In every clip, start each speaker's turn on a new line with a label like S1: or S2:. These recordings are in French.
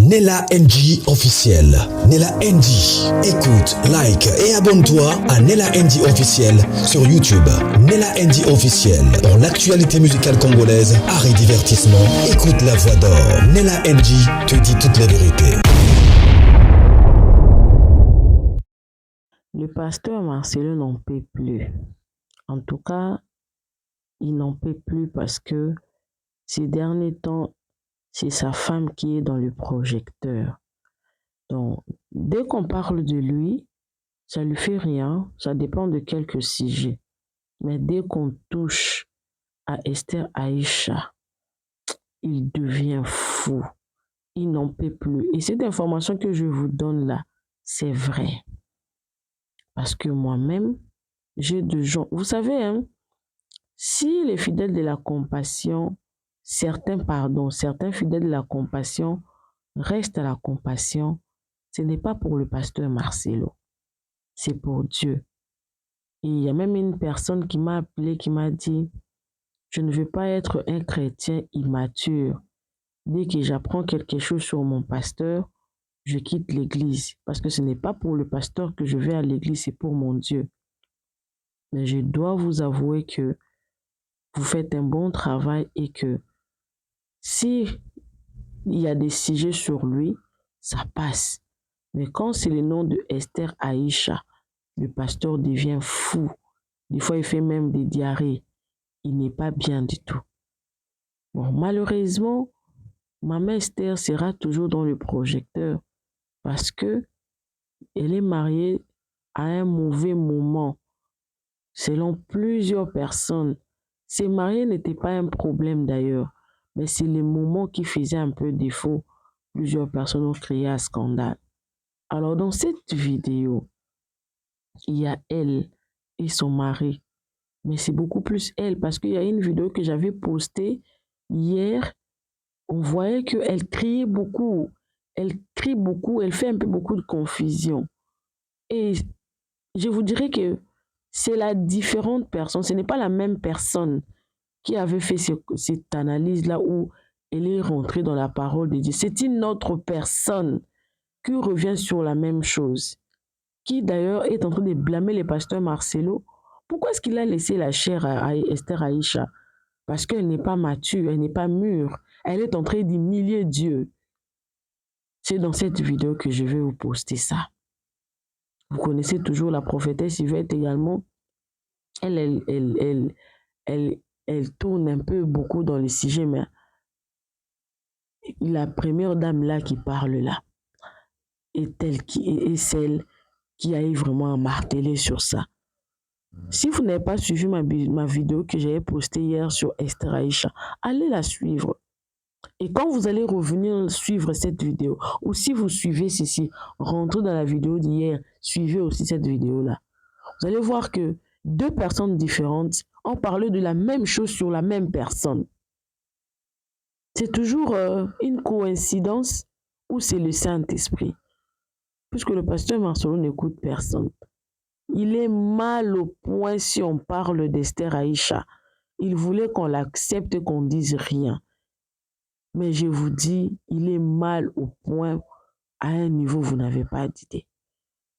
S1: Nella NG officiel. Nella NG. Écoute, like et abonne-toi à Nella NG officiel sur YouTube. Nella NG officiel. Pour l'actualité musicale congolaise, art et divertissement, écoute la voix d'or. Nella NG te dit toute la vérité.
S2: Le pasteur Marcelo n'en peut plus. En tout cas, il n'en peut plus parce que ces derniers temps, c'est sa femme qui est dans le projecteur. Donc, dès qu'on parle de lui, ça lui fait rien, ça dépend de quelques sujets. Mais dès qu'on touche à Esther Aïcha, il devient fou. Il n'en peut plus. Et cette information que je vous donne là, c'est vrai. Parce que moi-même, j'ai de gens... Vous savez, hein, si les fidèles de la compassion, certains fidèles de la compassion restent à la compassion, ce n'est pas pour le pasteur Marcelo, c'est pour Dieu. Et il y a même une personne qui m'a appelé, qui m'a dit, je ne veux pas être un chrétien immature. Dès que j'apprends quelque chose sur mon pasteur, je quitte l'église. Parce que ce n'est pas pour le pasteur que je vais à l'église, c'est pour mon Dieu. Mais je dois vous avouer que vous faites un bon travail et que si il y a des sujets sur lui, ça passe. Mais quand c'est le nom de Esther Aïcha, le pasteur devient fou. Des fois, il fait même des diarrhées. Il n'est pas bien du tout. Bon, malheureusement, maman Esther sera toujours dans le projecteur parce que elle est mariée à un mauvais moment. Selon plusieurs personnes, se marier n'était pas un problème d'ailleurs, mais c'est le moment qui faisait un peu défaut. Plusieurs personnes ont créé un scandale. Alors dans cette vidéo, il y a elle et son mari, mais c'est beaucoup plus elle parce qu'il y a une vidéo que j'avais postée hier. On voyait qu'elle criait beaucoup, elle crie beaucoup, elle fait un peu beaucoup de confusion. Et je vous dirais que c'est la différente personne, ce n'est pas la même personne qui avait fait cette analyse-là où elle est rentrée dans la parole de Dieu. C'est une autre personne qui revient sur la même chose, qui d'ailleurs est en train de blâmer le pasteur Marcelo. Pourquoi est-ce qu'il a laissé la chair à Esther Aïcha? Parce qu'elle n'est pas mature, elle n'est pas mûre. Elle est en train d'humilier Dieu. C'est dans cette vidéo que je vais vous poster ça. Vous connaissez toujours la prophétesse Yvette également. Elle tourne un peu beaucoup dans les sujets, mais la première dame là qui parle là est celle qui a eu vraiment à marteler sur ça. Si vous n'avez pas suivi ma vidéo que j'avais postée hier sur Esther Aïcha, allez la suivre. Et quand vous allez revenir suivre cette vidéo, ou si vous suivez ceci, rentrez dans la vidéo d'hier, suivez aussi cette vidéo-là. Vous allez voir que deux personnes différentes ont parlé de la même chose sur la même personne. C'est toujours une coïncidence ou c'est le Saint-Esprit? Puisque le pasteur Marcelo n'écoute personne. Il est mal au point si on parle d'Esther Aïcha. Il voulait qu'on l'accepte, qu'on dise rien. Mais je vous dis, il est mal au point à un niveau où vous n'avez pas d'idée.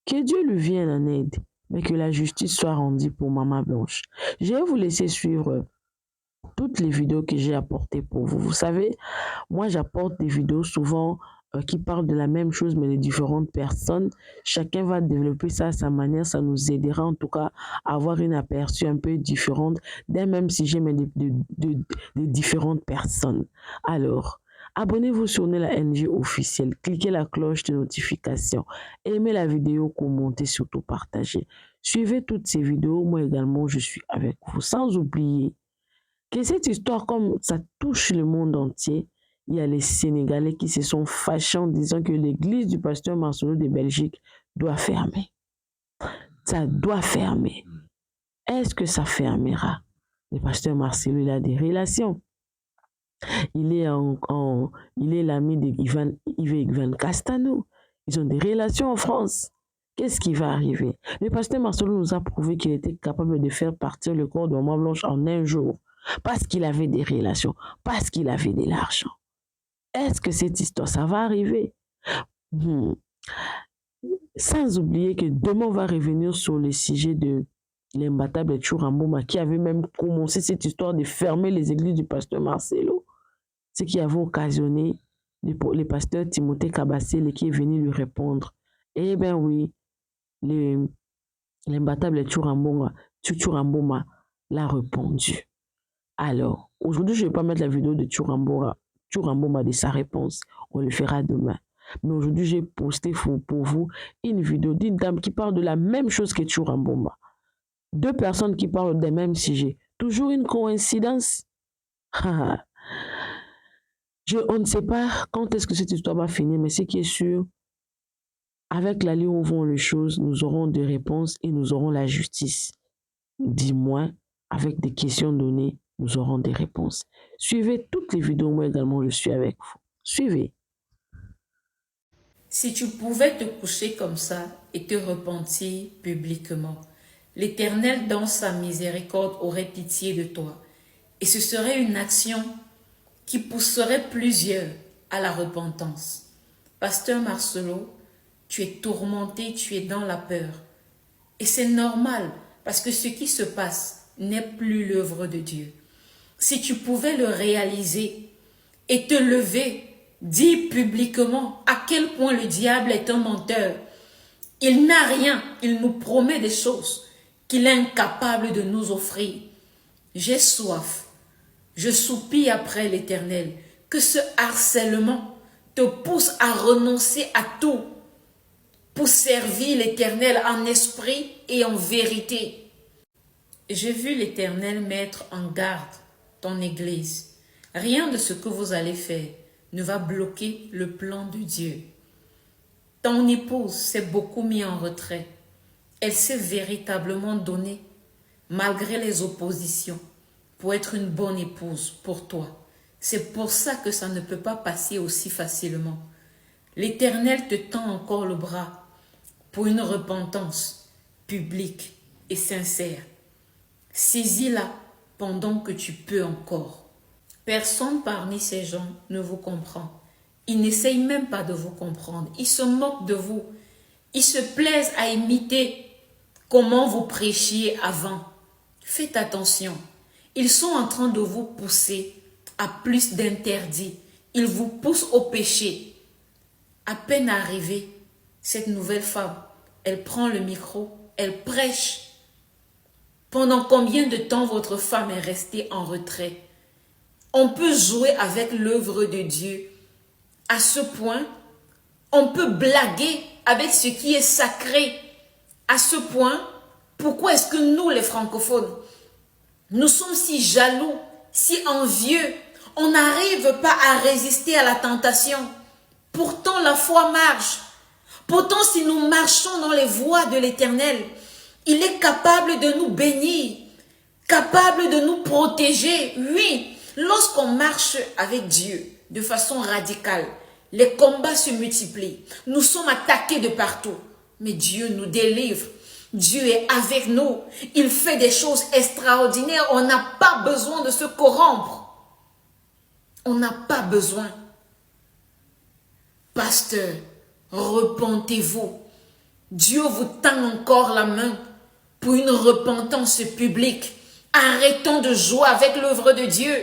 S2: Que Dieu lui vienne en aide, mais que la justice soit rendue pour Maman Blanche. Je vais vous laisser suivre toutes les vidéos que j'ai apportées pour vous. Vous savez, moi j'apporte des vidéos souvent qui parlent de la même chose mais de différentes personnes. Chacun va développer ça à sa manière. Ça nous aidera en tout cas à avoir une aperçu un peu différente d'un même sujet mais de différentes personnes. Alors, abonnez-vous sur Nella NG officiel. Cliquez la cloche de notification. Aimez la vidéo, commentez, surtout partagez. Suivez toutes ces vidéos. Moi également, je suis avec vous. Sans oublier que cette histoire, comme ça touche le monde entier, il y a les Sénégalais qui se sont fâchés en disant que l'église du pasteur Marcelo de Belgique doit fermer. Ça doit fermer. Est-ce que ça fermera? Le pasteur Marcelo, il a des relations. Il est l'ami d'Yves Castano. Ils ont des relations en France. Qu'est-ce qui va arriver? Le pasteur Marcelo nous a prouvé qu'il était capable de faire partir le corps de Maman Blanche en un jour. Parce qu'il avait des relations, parce qu'il avait de l'argent. Est-ce que cette histoire, ça va arriver? Hmm. Sans oublier que demain, on va revenir sur le sujet de l'imbattable Churamboma qui avait même commencé cette histoire de fermer les églises du pasteur Marcelo, ce qui avait occasionné le pasteur Timothée Kabassele qui est venu lui répondre. Eh bien oui, l'imbattable Churamboma l'a répondu. Alors, aujourd'hui, je ne vais pas mettre la vidéo de Churamboma de sa réponse. On le fera demain. Mais aujourd'hui, j'ai posté pour vous une vidéo d'une dame qui parle de la même chose que Churamboma. Deux personnes qui parlent des mêmes sujets. Toujours une coïncidence? On ne sait pas quand est-ce que cette histoire va finir, mais ce qui est sûr, avec l'allée où vont les choses, nous aurons des réponses et nous aurons la justice. Dis-moi, avec des questions données, nous aurons des réponses. Suivez toutes les vidéos, moi également, je suis avec vous. Suivez.
S3: Si tu pouvais te coucher comme ça et te repentir publiquement, l'Éternel dans sa miséricorde aurait pitié de toi. Et ce serait une action qui pousserait plusieurs à la repentance. Pasteur Marcelo, tu es tourmenté, tu es dans la peur. Et c'est normal parce que ce qui se passe n'est plus l'œuvre de Dieu. Si tu pouvais le réaliser et te lever, dire publiquement à quel point le diable est un menteur. Il n'a rien, il nous promet des choses qu'il est incapable de nous offrir. J'ai soif, je soupire après l'Éternel, que ce harcèlement te pousse à renoncer à tout pour servir l'Éternel en esprit et en vérité. J'ai vu l'Éternel mettre en garde ton Église. Rien de ce que vous allez faire ne va bloquer le plan de Dieu. Ton épouse s'est beaucoup mise en retrait. Elle s'est véritablement donnée, malgré les oppositions, pour être une bonne épouse pour toi. C'est pour ça que ça ne peut pas passer aussi facilement. L'Éternel te tend encore le bras pour une repentance publique et sincère. Saisis-la pendant que tu peux encore. Personne parmi ces gens ne vous comprend. Ils n'essayent même pas de vous comprendre. Ils se moquent de vous. Ils se plaisent à imiter comment vous prêchiez avant. Faites attention. Ils sont en train de vous pousser à plus d'interdits. Ils vous poussent au péché. À peine arrivée, cette nouvelle femme, elle prend le micro, elle prêche. Pendant combien de temps votre femme est restée en retrait? On peut jouer avec l'œuvre de Dieu. À ce point, on peut blaguer avec ce qui est sacré. À ce point, pourquoi est-ce que nous, les francophones, nous sommes si jaloux, si envieux? On n'arrive pas à résister à la tentation. Pourtant, la foi marche. Pourtant, si nous marchons dans les voies de l'Éternel, il est capable de nous bénir, capable de nous protéger. Oui, lorsqu'on marche avec Dieu de façon radicale, les combats se multiplient. Nous sommes attaqués de partout. Mais Dieu nous délivre. Dieu est avec nous. Il fait des choses extraordinaires. On n'a pas besoin de se corrompre. On n'a pas besoin. Pasteur, repentez-vous. Dieu vous tend encore la main pour une repentance publique. Arrêtons de jouer avec l'œuvre de Dieu.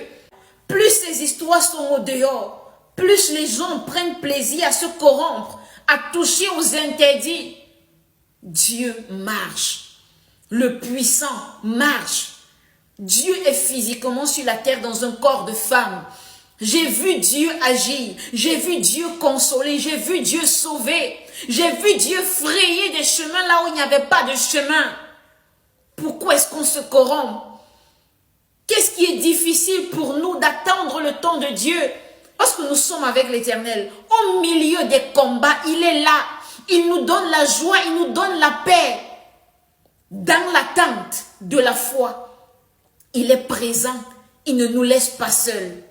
S3: Plus ces histoires sont au dehors, plus les gens prennent plaisir à se corrompre, à toucher aux interdits. Dieu marche. Le puissant marche. Dieu est physiquement sur la terre dans un corps de femme. J'ai vu Dieu agir, j'ai vu Dieu consoler, j'ai vu Dieu sauver, j'ai vu Dieu frayer des chemins là où il n'y avait pas de chemin. Pourquoi est-ce qu'on se corrompt? Qu'est-ce qui est difficile pour nous d'attendre le temps de Dieu? Lorsque nous sommes avec l'Éternel, au milieu des combats, il est là. Il nous donne la joie, il nous donne la paix. Dans l'attente de la foi, il est présent, il ne nous laisse pas seuls.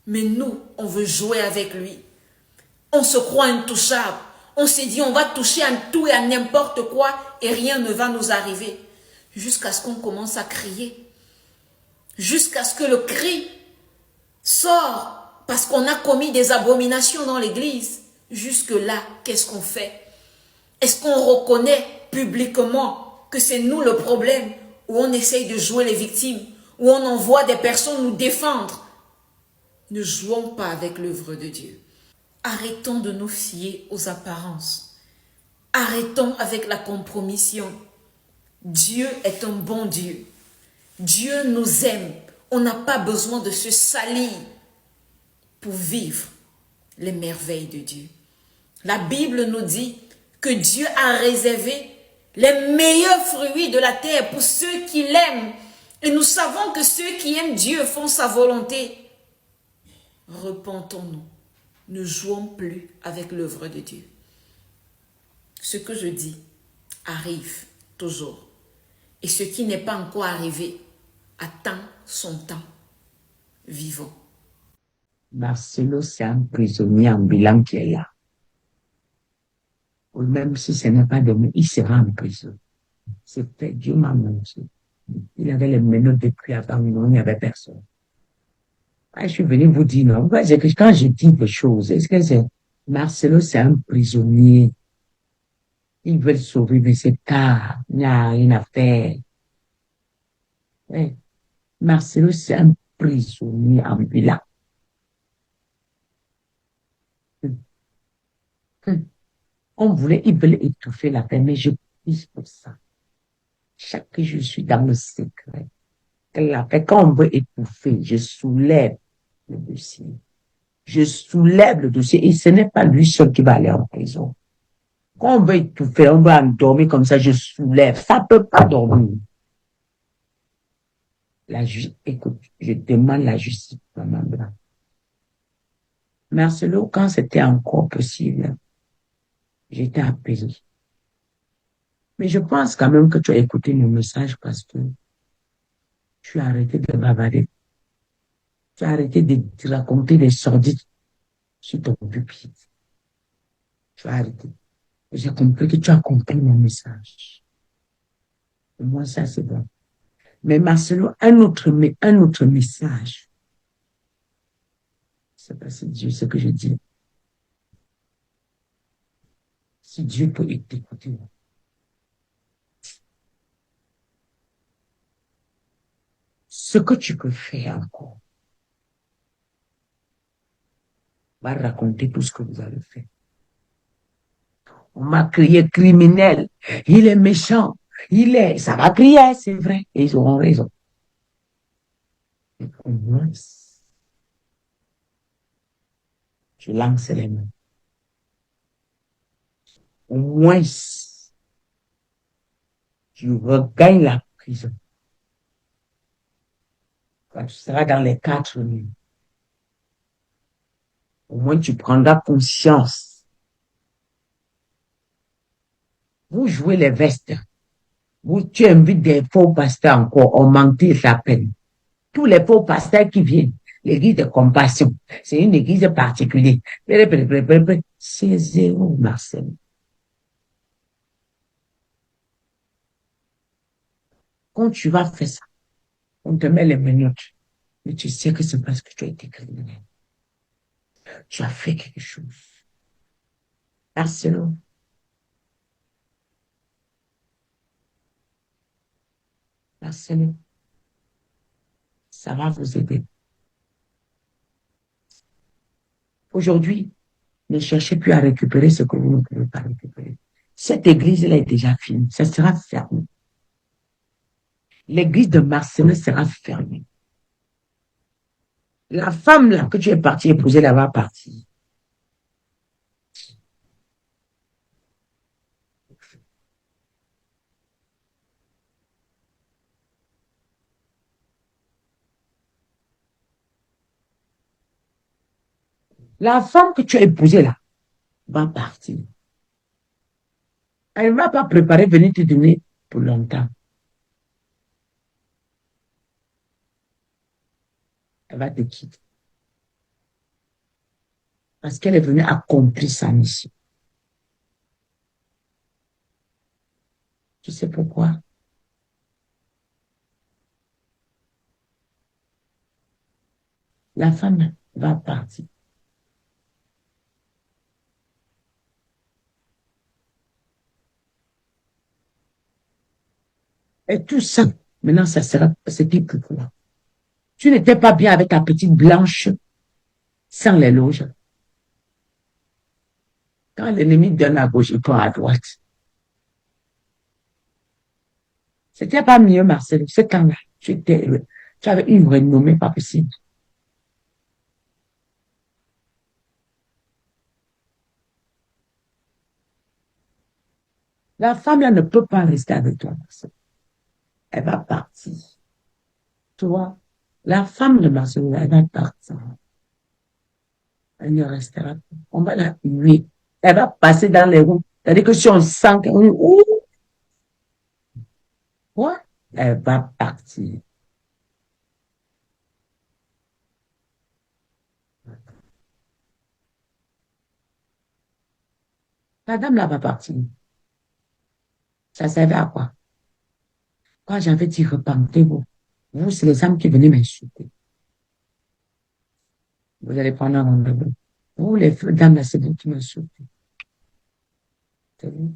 S3: Mais nous, on veut jouer avec lui. On se croit intouchable. On s'est dit, on va toucher à tout et à n'importe quoi et rien ne va nous arriver. Jusqu'à ce qu'on commence à crier. Jusqu'à ce que le cri sorte parce qu'on a commis des abominations dans l'église. Jusque-là, qu'est-ce qu'on fait? Est-ce qu'on reconnaît publiquement que c'est nous le problème, ou on essaye de jouer les victimes, ou on envoie des personnes nous défendre? Ne jouons pas avec l'œuvre de Dieu. Arrêtons de nous fier aux apparences. Arrêtons avec la compromission. Dieu est un bon Dieu. Dieu nous aime. On n'a pas besoin de se salir pour vivre les merveilles de Dieu. La Bible nous dit que Dieu a réservé les meilleurs fruits de la terre pour ceux qui l'aiment. Et nous savons que ceux qui aiment Dieu font sa volonté. Repentons-nous. Ne jouons plus avec l'œuvre de Dieu. Ce que je dis arrive toujours. Et ce qui n'est pas encore arrivé attend son temps. Vivons.
S4: Marcelo, c'est un prisonnier ambulant qui est là. Ou même si ce n'est pas demain, il sera en prison. C'est fait, Dieu m'a montré. Il avait les menottes depuis avant, il n'y avait personne. Ah, je suis venu vous dire, non, quand je dis des choses, est-ce que c'est, Marcelo, c'est un prisonnier. Ils veulent sauver, mais c'est tard. Il n'y a rien à faire. Ouais. Marcelo, c'est un prisonnier ambulant. Ils veulent étouffer la paix, mais je prie pour ça. Chaque jour, je suis dans le secret. La paix, quand on veut étouffer, je soulève le dossier. Je soulève le dossier et ce n'est pas lui seul qui va aller en prison. Quand on veut étouffer, on veut endormir comme ça, je soulève. Ça peut pas dormir. Écoute, je demande la justice, maman Blanc. Marcelo, quand c'était encore possible, j'étais apaisé. Mais je pense quand même que tu as écouté mon message parce que tu as arrêté de bavarder. Tu as arrêté de raconter des sordides sur ton pupitre. Tu as arrêté. J'ai compris que tu as compris mon message. Pour moi, ça, c'est bon. Mais Marcelo, un autre message. C'est pas si Dieu, ce que je dis. Si Dieu peut t'écouter. Ce que tu peux faire encore. Va raconter tout ce que vous avez fait. On m'a crié criminel. Il est méchant. Ça va crier, c'est vrai. Et ils auront raison. Mais au moins, tu lances les mains. Au moins, tu regagnes la prison. Quand tu seras dans les 4 nuits. Au moins, tu prendras conscience. Vous jouez les vestes. Tu invites des faux pasteurs encore. On mentit la peine. Tous les faux pasteurs qui viennent. L'église de compassion. C'est une église particulière. C'est zéro, Marcel. Quand tu vas faire ça, on te met les minutes. Mais tu sais que c'est parce que tu as été criminel. Tu as fait quelque chose. Marcelo. Marcelo. Ça va vous aider. Aujourd'hui, ne cherchez plus à récupérer ce que vous ne pouvez pas récupérer. Cette église-là est déjà finie. Ça sera fermé. L'église de Marcelo sera fermée. La femme là que tu es parti épouser là va partir. La femme que tu as épousée là va partir. Elle ne va pas préparer venir te donner pour longtemps. Elle va te quitter. Parce qu'elle est venue accomplir sa mission. Tu sais pourquoi? La femme va partir. Et tout ça, maintenant, ça sera, c'était pour toi. Tu n'étais pas bien avec ta petite blanche sans les loges. Quand l'ennemi donne à gauche, il prend à droite. C'était pas mieux, Marcel. Ce temps-là, tu avais une renommée pas possible. La femme, là, ne peut pas rester avec toi, Marcel. Elle va partir. Tu vois, la femme de Marcel, elle va partir. Elle ne restera pas. On va la huer. Elle va passer dans les roues. C'est-à-dire que si on sent qu'elle, quoi? Elle va partir. La dame là va partir. Ça servait à quoi? Quand j'avais dit repentez-vous, vous, c'est les âmes qui venaient m'insulter. Vous allez prendre un rendez-vous. Vous, les dames là, c'est vous qui m'insultez. C'est vous.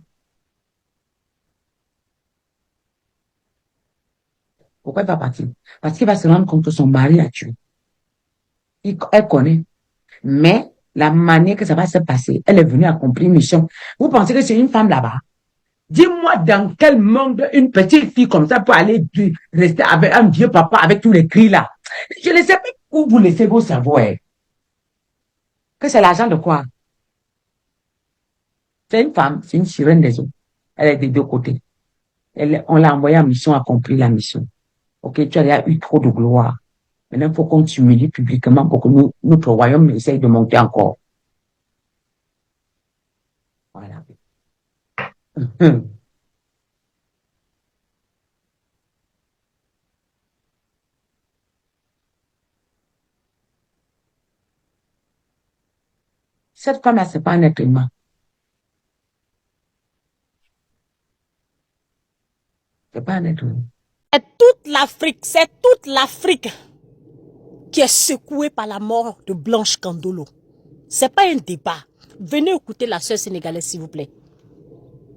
S4: Pourquoi elle va partir? Parce qu'il va se rendre compte que son mari a tué. Elle connaît. Mais la manière que ça va se passer, elle est venue accomplir une mission. Vous pensez que c'est une femme là-bas? Dis-moi dans quel monde une petite fille comme ça peut aller rester avec un vieux papa avec tous les cris là. Je ne sais pas où vous laissez vos cerveaux. Que c'est l'argent de quoi? C'est une femme, c'est une sirène des eaux. Elle est des deux côtés. On l'a envoyée en mission, accomplir la mission. Ok, tu as eu trop de gloire. Maintenant, il faut qu'on t'humilie publiquement pour que notre royaume essaye de monter encore. Voilà. Cette femme-là, c'est pas un être humain. C'est pas un être humain.
S5: C'est toute l'Afrique qui est secouée par la mort de Blanche Kandolo. C'est pas un débat. Venez écouter la sœur sénégalaise, s'il vous plaît.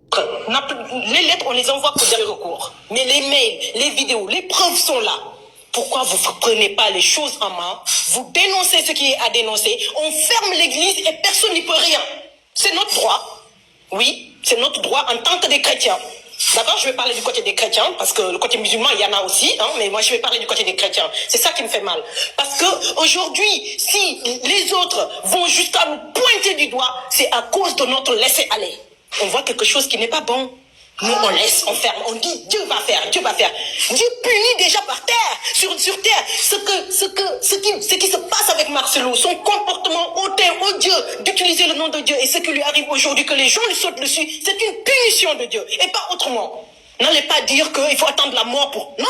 S6: Les lettres, on les envoie pour des recours. Mais les mails, les vidéos, les preuves sont là. Pourquoi vous ne prenez pas les choses en main? Vous dénoncez ce qui est à dénoncer. On ferme l'église et personne n'y peut rien. C'est notre droit. Oui, c'est notre droit en tant que des chrétiens. D'accord, je vais parler du côté des chrétiens, parce que le côté musulman, il y en a aussi, hein, mais moi je vais parler du côté des chrétiens. C'est ça qui me fait mal. Parce que aujourd'hui, si les autres vont jusqu'à nous pointer du doigt, c'est à cause de notre laisser-aller. On voit quelque chose qui n'est pas bon. Nous, on laisse, on ferme, on dit Dieu va faire, Dieu va faire. Dieu punit déjà par terre, sur terre, ce qui se passe avec Marcelo, son comportement hautain, odieux, d'utiliser le nom de Dieu et ce qui lui arrive aujourd'hui, que les gens lui sautent dessus, c'est une punition de Dieu et pas autrement. N'allez pas dire qu'il faut attendre la mort pour... Non.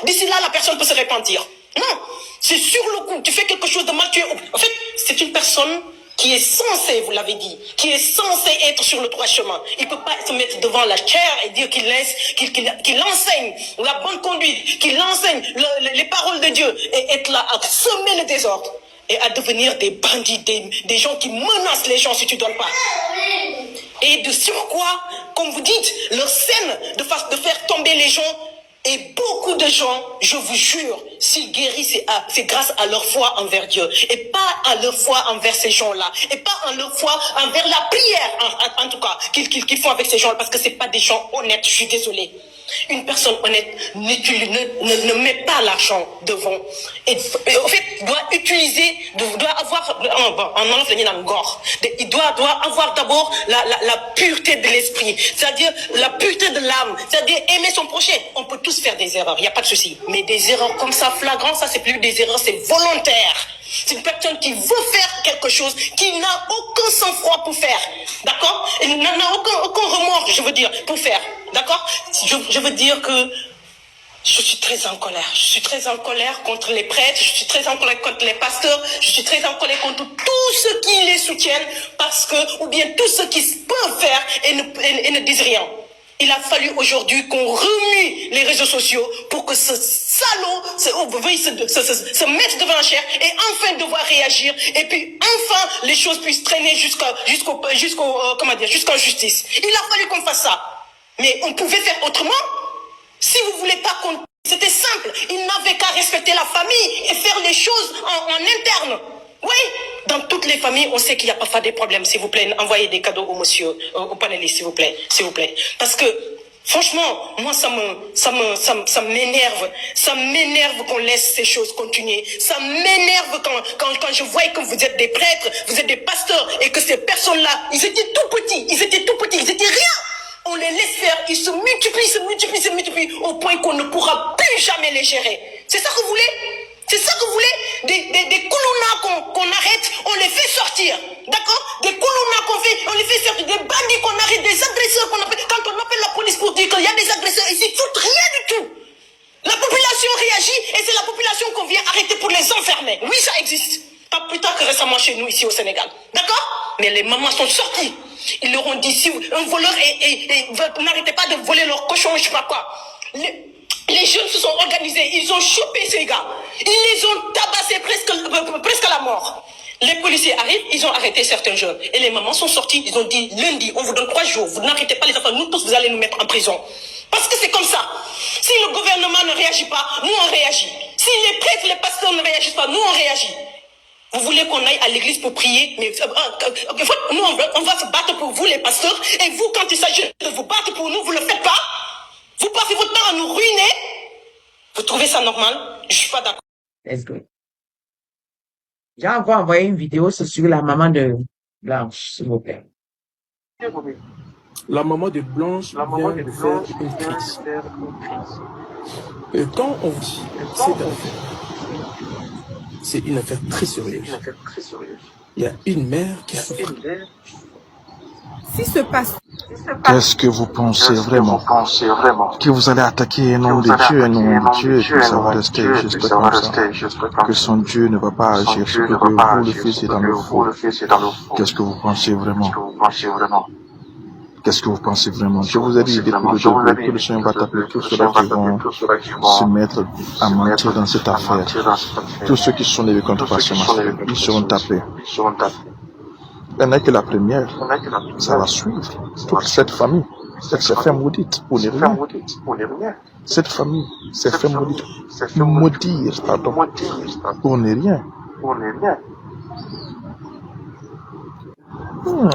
S6: D'ici là, la personne peut se repentir. Non, c'est sur le coup, tu fais quelque chose de mal, en fait, c'est une personne qui est censé, vous l'avez dit, qui est censé être sur le droit chemin. Il ne peut pas se mettre devant la chair et dire qu'il enseigne la bonne conduite, qu'il enseigne les paroles de Dieu et être là à semer le désordre et à devenir des bandits, des gens qui menacent les gens si tu ne donnes pas. Et de surcroît, comme vous dites, leur scène de faire tomber les gens. Et beaucoup de gens, je vous jure, s'ils guérissent, c'est grâce à leur foi envers Dieu. Et pas à leur foi envers ces gens-là. Et pas à leur foi envers la prière, en tout cas, qu'ils font avec ces gens-là. Parce que c'est pas des gens honnêtes, je suis désolée. Une personne honnête ne met pas l'argent devant. Et en fait, doit utiliser, doit avoir, il doit avoir d'abord la pureté de l'esprit, c'est-à-dire la pureté de l'âme, c'est-à-dire aimer son prochain. On peut tous faire des erreurs, il n'y a pas de souci. Mais des erreurs comme ça, flagrantes, ça c'est plus des erreurs, c'est volontaire. C'est une personne qui veut faire quelque chose, qui n'a aucun sang-froid pour faire. D'accord? Elle n'a aucun remords, je veux dire, pour faire. D'accord? Je veux dire que je suis très en colère. Je suis très en colère contre les prêtres, je suis très en colère contre les pasteurs, je suis très en colère contre tous ceux qui les soutiennent, parce que, ou bien tous ceux qui peuvent faire et ne disent rien. Il a fallu aujourd'hui qu'on remue les réseaux sociaux pour que ce salaud veuille se mettre devant la chair et enfin devoir réagir. Et puis enfin les choses puissent traîner jusqu'en justice. Il a fallu qu'on fasse ça. Mais on pouvait faire autrement. Si vous voulez pas qu'on... C'était simple. Il n'avait qu'à respecter la famille et faire les choses en interne. Oui, dans toutes les familles, on sait qu'il n'y a pas des problèmes. S'il vous plaît, envoyez des cadeaux au monsieur, au panéliste, s'il vous plaît. S'il vous plaît. Parce que, franchement, moi, ça m'énerve. Ça m'énerve qu'on laisse ces choses continuer. Ça m'énerve quand je vois que vous êtes des prêtres, vous êtes des pasteurs, et que ces personnes-là, ils étaient tout petits, ils étaient rien. On les laisse faire, ils se multiplient, au point qu'on ne pourra plus jamais les gérer. C'est ça que vous voulez? C'est ça que vous voulez? Des koulounas qu'on arrête, on les fait sortir. D'accord? Des koulounas on les fait sortir. Des bandits qu'on arrête, des agresseurs qu'on appelle. Quand on appelle la police pour dire qu'il y a des agresseurs, ils ne foutent rien du tout. La population réagit et c'est la population qu'on vient arrêter pour les enfermer. Oui, ça existe. Pas plus tard que récemment chez nous, ici au Sénégal. D'accord? Mais les mamans sont sorties. Ils leur ont dit, si un voleur n'arrêtez pas de voler leurs cochons, je sais pas quoi. Les jeunes se sont organisés, ils ont chopé ces gars. Ils les ont tabassés presque à la mort. Les policiers arrivent, ils ont arrêté certains jeunes. Et les mamans sont sorties, ils ont dit, lundi, on vous donne 3 jours, vous n'arrêtez pas les enfants, nous tous, vous allez nous mettre en prison. Parce que c'est comme ça. Si le gouvernement ne réagit pas, nous on réagit. Si les prêtres, les pasteurs ne réagissent pas, nous on réagit. Vous voulez qu'on aille à l'église pour prier, mais nous on va se battre pour vous les pasteurs, et vous quand il s'agit de vous battre pour nous, vous ne le faites pas. Vous passez votre temps à nous ruiner. Vous trouvez ça normal? Je suis pas d'accord.
S4: Let's go. J'ai encore envoyé une vidéo sur la maman de Blanche, s'il vous plaît.
S7: La maman de Blanche vient de faire une crise. Et quand on dit cette affaire, c'est une affaire très sérieuse. Il y a une mère qui a souffert.
S8: Si ce passe.
S9: Qu'est-ce que vous pensez vraiment? Que vous allez attaquer un nom de Dieu, un nom de Dieu, et que ça va rester juste comme ça? Que son Dieu ne va pas agir sur que vous, le Fils, est dans le faux? Qu'est-ce que vous pensez vraiment? Qu'est-ce que vous pensez vraiment? Je vous ai dit depuis le début que le Seigneur va taper tous ceux-là qui vont se mettre à mentir dans cette affaire. Tous ceux qui sont levés contre Pasteur Marcel, ils seront tapés. Elle n'est que la première, ça va suivre. Toute cette famille, elle s'est fait maudite pour ne rien. Cette famille s'est fait maudite, maudire, pardon, pour ne rien.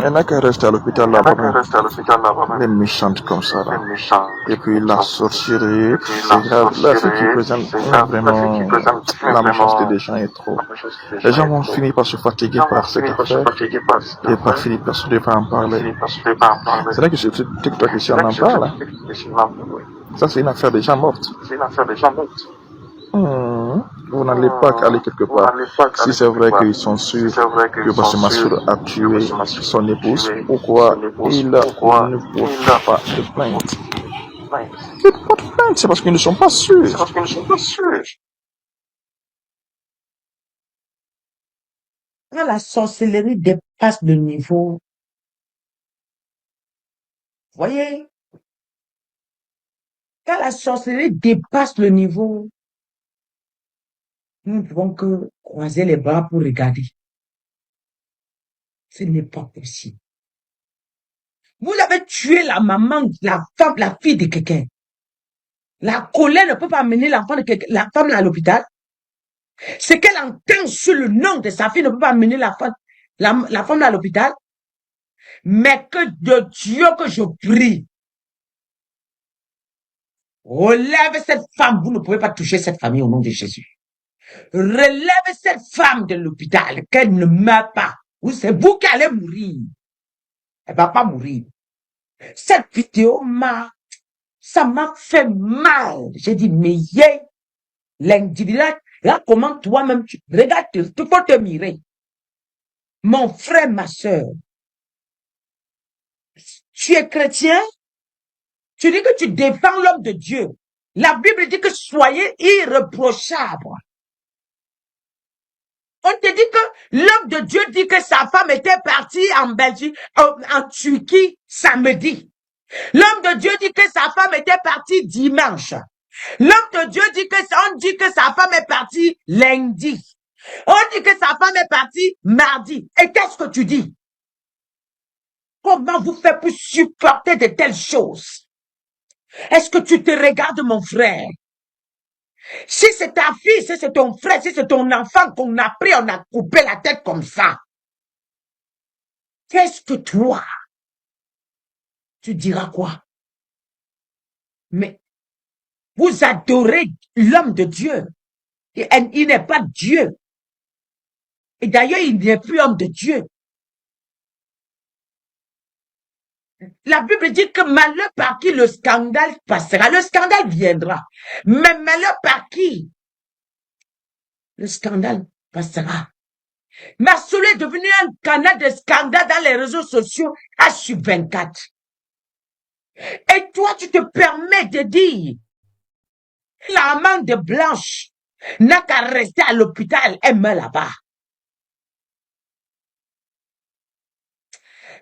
S9: Elle n'a qu'à rester à l'hôpital là-bas, elle est méchante comme ça là. Et puis la sorcellerie, c'est grave. Là, ce qui présente vraiment la méchanceté des gens est trop. Les gens vont finir par se fatiguer par cette affaire et par finir par se devoir en parler. C'est là que c'est TikTok ici on en parle. Ça c'est une affaire des gens mortes. Vous n'allez pas aller quelque part. Si c'est vrai qu'ils sont sûrs que Pasteur Massour a tué son épouse, pourquoi il ne pose pas de plainte? Il ne pose pas de plainte, c'est parce qu'ils ne sont pas sûrs.
S4: Quand la sorcellerie dépasse le niveau, voyez, quand la sorcellerie dépasse le niveau, nous ne pouvons que croiser les bras pour regarder. Ce n'est pas possible. Vous avez tué la maman, la femme, la fille de quelqu'un. La colère ne peut pas amener l'enfant de quelqu'un, la femme à l'hôpital. Ce qu'elle entend sur le nom de sa fille ne peut pas amener la femme à l'hôpital. Mais que de Dieu que je prie, relève cette femme. Vous ne pouvez pas toucher cette famille au nom de Jésus. Relève cette femme de l'hôpital, qu'elle ne meure pas. Ou c'est vous qui allez mourir. Elle va pas mourir. Cette vidéo ça m'a fait mal. J'ai dit, mais l'individu, là, comment toi-même, regarde, tu faut te mirer. Mon frère, ma soeur, tu es chrétien, tu dis que tu défends l'homme de Dieu. La Bible dit que soyez irréprochables. On te dit que l'homme de Dieu dit que sa femme était partie en Belgique, en Turquie, samedi. L'homme de Dieu dit que sa femme était partie dimanche. L'homme de Dieu dit on dit que sa femme est partie lundi. On dit que sa femme est partie mardi. Et qu'est-ce que tu dis? Comment vous faites pour supporter de telles choses? Est-ce que tu te regardes, mon frère? Si c'est ta fille, si c'est ton frère, si c'est ton enfant qu'on a pris, on a coupé la tête comme ça, qu'est-ce que toi, tu diras quoi? Mais vous adorez l'homme de Dieu. Et il n'est pas Dieu. Et d'ailleurs, il n'est plus homme de Dieu. La Bible dit que malheur par qui le scandale passera. Le scandale viendra. Mais malheur par qui le scandale passera. Marcelo est devenu un canal de scandale dans les réseaux sociaux H24. Et toi, tu te permets de dire, l'amende blanche n'a qu'à rester à l'hôpital, elle meurt là-bas.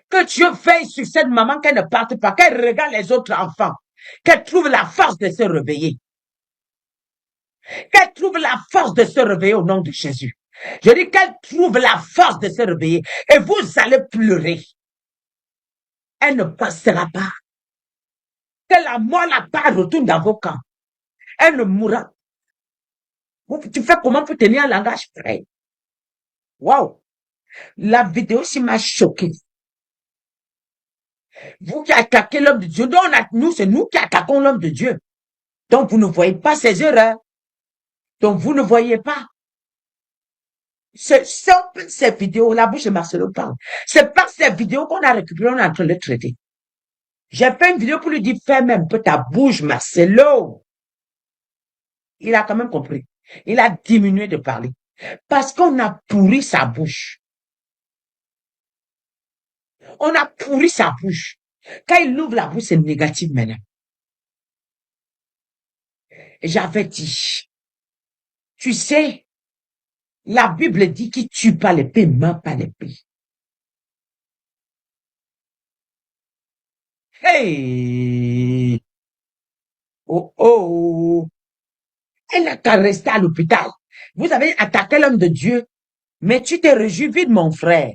S4: Que Dieu veille sur cette maman, qu'elle ne parte pas, qu'elle regarde les autres enfants, qu'elle trouve la force de se réveiller. Qu'elle trouve la force de se réveiller au nom de Jésus. Je dis qu'elle trouve la force de se réveiller et vous allez pleurer. Elle ne passera pas. Que la mort la part retourne dans vos camps. Elle ne mourra. Tu fais comment pour tenir un langage prêt? Waouh! La vidéo, ça m'a choqué. Vous qui attaquez l'homme de Dieu, donc nous, c'est nous qui attaquons l'homme de Dieu. Donc vous ne voyez pas ses erreurs. Donc vous ne voyez pas. C'est ces vidéos, la bouche de Marcelo parle. C'est par ces vidéos qu'on a récupéré, on est en train de le traiter. J'ai fait une vidéo pour lui dire, ferme un peu ta bouche, Marcelo. Il a quand même compris. Il a diminué de parler. Parce qu'on a pourri sa bouche. On a pourri sa bouche. Quand il ouvre la bouche, c'est négatif maintenant. J'avais dit, tu sais, la Bible dit qu'il tue pas l'épée, meurt pas l'épée. Hey! Oh, oh! Elle n'a qu'à rester à l'hôpital. Vous avez attaqué l'homme de Dieu, mais tu t'es réjoui vite, mon frère.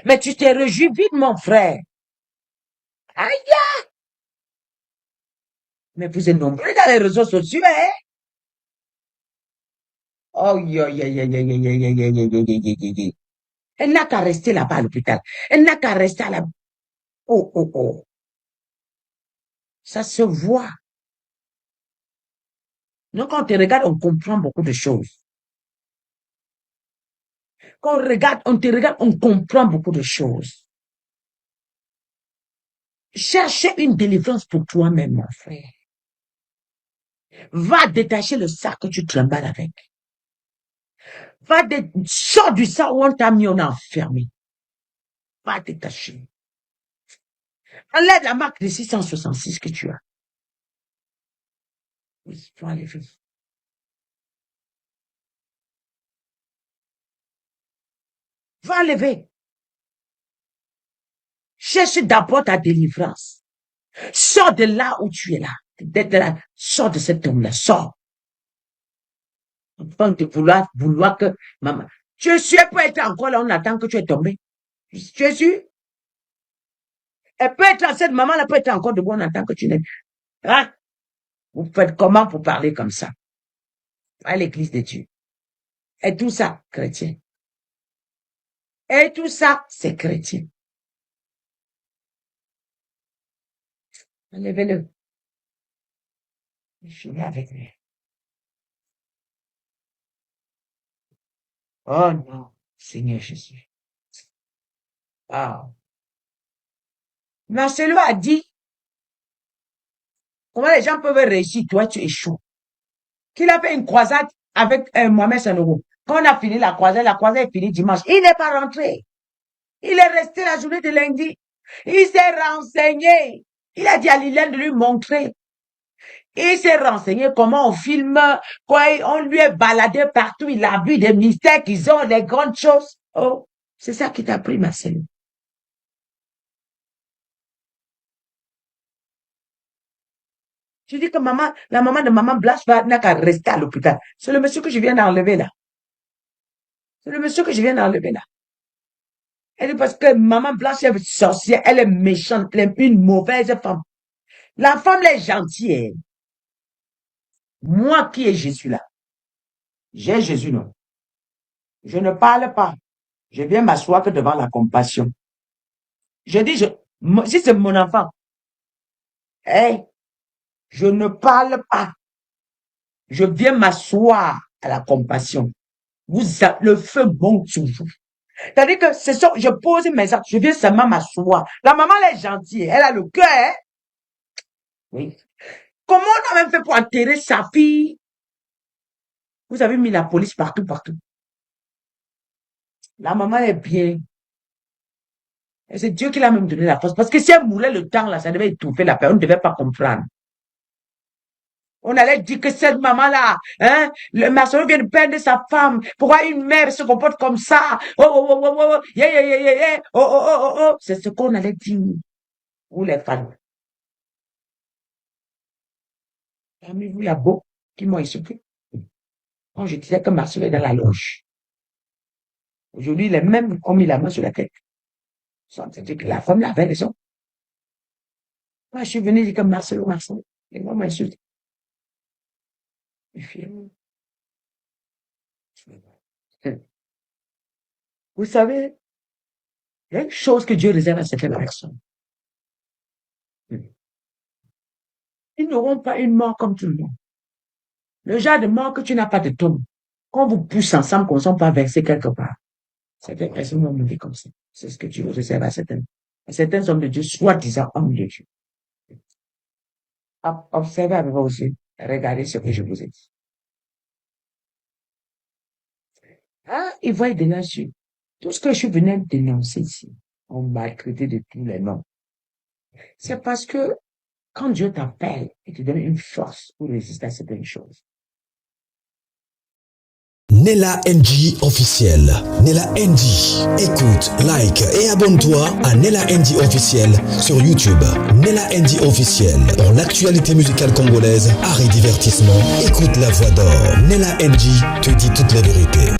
S4: Mais tu t'es réjoui vite, mon frère. Aïe! Mais vous êtes nombreux dans les réseaux sociaux, hein? Oh, elle n'a qu'à rester là-bas à l'hôpital. Elle n'a qu'à rester à la... Oh, oh, oh. Ça se voit. Donc, quand on te regarde, on comprend beaucoup de choses. Quand on te regarde, on comprend beaucoup de choses. Cherchez une délivrance pour toi-même, mon frère. Va détacher le sac que tu trembles avec. Sors du sac où on t'a mis, on a enfermé. Va détacher. Enlève la marque de 666 que tu as. Oui, il faut enlever. Va enlever. Cherche d'abord ta délivrance. Sors de là où tu es là. Sors de cet homme-là. Sors. Avant de vouloir que maman. Tu es sûr peut être encore là, on attend que tu es tombé. Tu es sûr? Elle peut être cette maman-là peut être encore debout, on attend que tu n'es. Hein? Vous faites comment pour parler comme ça? À l'église de Dieu. Et tout ça, chrétien. Et tout ça, c'est chrétien. Enlevez-le. Je suis avec lui. Oh non, Seigneur Jésus. Ah. Marcelo a dit, comment les gens peuvent réussir, toi tu échoues. Qu'il a fait une croisade avec Mohamed Sanogo. Quand on a fini la croisade est finie dimanche. Il n'est pas rentré. Il est resté la journée de lundi. Il s'est renseigné. Il a dit à Liliane de lui montrer. Il s'est renseigné comment on filme, quoi, on lui est baladé partout, il a vu des mystères qu'ils ont, des grandes choses. Oh, c'est ça qui t'a pris, Marcelo. Je dis que la maman de maman Blanche n'a qu'à rester à l'hôpital. C'est le monsieur que je viens d'enlever là. C'est le monsieur que je viens d'enlever là. Elle dit parce que maman Blanche est sorcière, elle est méchante, elle est une mauvaise femme. La femme là est gentille. Hein. Moi qui ai Jésus là. J'ai Jésus, non. Je ne parle pas. Je viens m'asseoir que devant la compassion. Je dis, si c'est mon enfant, hey, je ne parle pas. Je viens m'asseoir à la compassion. Le feu monte sur vous. C'est-à-dire que c'est ça, je pose mes actes, je viens seulement m'asseoir. La maman, elle est gentille, elle a le cœur. Hein? Oui. Comment on a même fait pour enterrer sa fille? Vous avez mis la police partout, partout. La maman est bien. Et c'est Dieu qui l'a même donné la force. Parce que si elle mourait le temps, là, ça devait étouffer la paix. On ne devait pas comprendre. On allait dire que cette maman-là, hein, le maçon vient de perdre sa femme. Pourquoi une mère se comporte comme ça? Oh, oh, oh, oh, oh, yeah, yeah, yeah, yeah, oh, oh, oh, oh, oh. C'est ce qu'on allait dire. Vous, les femmes. Parmi vous, il y a beaucoup qui m'ont insulté. Quand je disais que Marcel est dans la loge. Aujourd'hui, les mêmes ont mis la main sur la tête. C'est-à-dire que la femme avait raison. Moi, je suis venu dire que Marcel. Et moi, m'insulte. Vous savez, il y a une chose que Dieu réserve à certaines personnes. Ils n'auront pas une mort comme tout le monde. Le genre de mort que tu n'as pas de tombe. Quand vous poussez ensemble, qu'on ne sont pas versés quelque part. Certaines personnes vont mourir comme ça. C'est ce que Dieu réserve à certains. À certains hommes de Dieu, soi-disant hommes de Dieu. Observez avec vous aussi. Regardez ce que je vous ai dit. Ah, ils voient dénoncer. Tout ce que je venais de dénoncer ici, on m'a traité de tous les noms. C'est parce que quand Dieu t'appelle, il te donne une force pour résister à certaines choses.
S1: Nella NG officiel. Nella NG. Écoute, like et abonne-toi à Nella NG officiel sur YouTube. Nella NG officiel. Pour l'actualité musicale congolaise, art et divertissement, écoute la voix d'or. Nella NG te dit toutes les vérités.